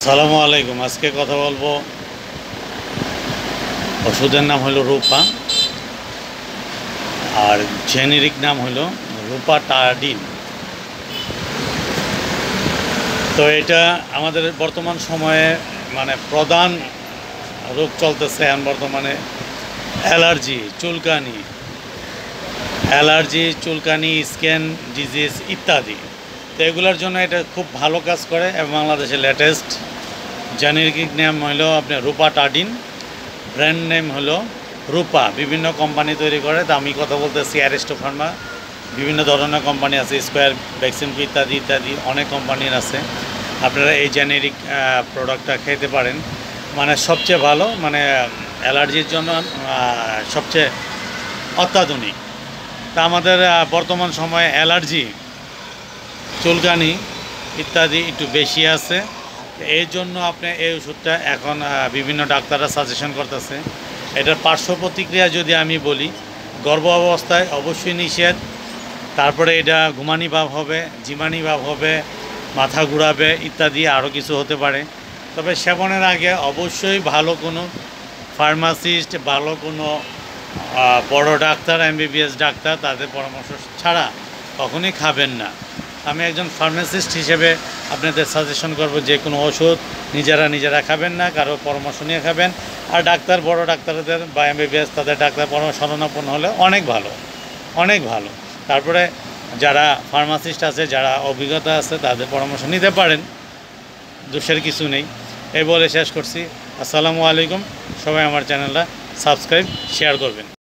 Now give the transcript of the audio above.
আসসালামু আলাইকুম। আজকে কথা বলবো, ওষুধের নাম হলো রূপা আর জেনেরিক নাম হলো রূপাটাডিন। তো এটা আমাদের বর্তমান সময়ে প্রধান রোগ চলতেছে এখন বর্তমানে অ্যালার্জি, চুলকানি, স্কিন ডিজিজ ইত্যাদি। তো এগুলোর জন্য এটা খুব ভালো কাজ করে এবং বাংলাদেশের লেটেস্ট জেনেরিক নাম হলো আপনার রূপাটাডিন, ব্র্যান্ড নেম হলো রূপা। বিভিন্ন কোম্পানি তৈরি করে। তো আমি কথা বলতেছি অ্যারিস্টো ফার্মা, বিভিন্ন ধরনের কোম্পানি আছে, স্কোয়ার, ভ্যাকসিন ইত্যাদি ইত্যাদি অনেক কোম্পানির আছে। আপনারা এই জেনেরিক প্রোডাক্টটা খেতে পারেন। সবচেয়ে ভালো, অ্যালার্জির জন্য সবচেয়ে অত্যাধুনিক। তা আমাদের বর্তমান সময়ে অ্যালার্জি, চুলকানি ইত্যাদি একটু বেশি আছে। এই জন্য আপনি এই ওষুধটা এখন বিভিন্ন ডাক্তাররা সাজেশন করতেছে। এটার পার্শ্ব প্রতিক্রিয়া যদি আমি বলি, গর্ভ অবস্থায় অবশ্যই নিষেধ। তারপরে এটা ঘুমানি ভাব হবে, জিমানি ভাব হবে, মাথা ঘুরাবে ইত্যাদি আরও কিছু হতে পারে। তবে সেবনের আগে অবশ্যই ভালো কোনো ফার্মাসিস্ট, ভালো কোনো বড় ডাক্তার, এমবিবিএস ডাক্তার, তাদের পরামর্শ ছাড়া কখনোই খাবেন না। আমি একজন ফার্মাসিস্ট হিসেবে আপনাদের সাজেশন করব, যে কোনো ওষুধ নিজেরা খাবেন না, কারো পরামর্শ নিয়ে খাবেন। আর ডাক্তার, বড় ডাক্তারদের বা এমবিবিএস তাদের ডাক্তার পরামর্শ শরণাপন্ন হলে অনেক ভালো। তারপরে যারা ফার্মাসিস্ট আছে, যারা অভিজ্ঞতা আছে, তাদের পরামর্শ নিতে পারেন, দোষের কিছু নেই। এই বলে শেষ করছি। আসসালামু আলাইকুম। সবাই আমার চ্যানেলটা সাবস্ক্রাইব, শেয়ার করবেন।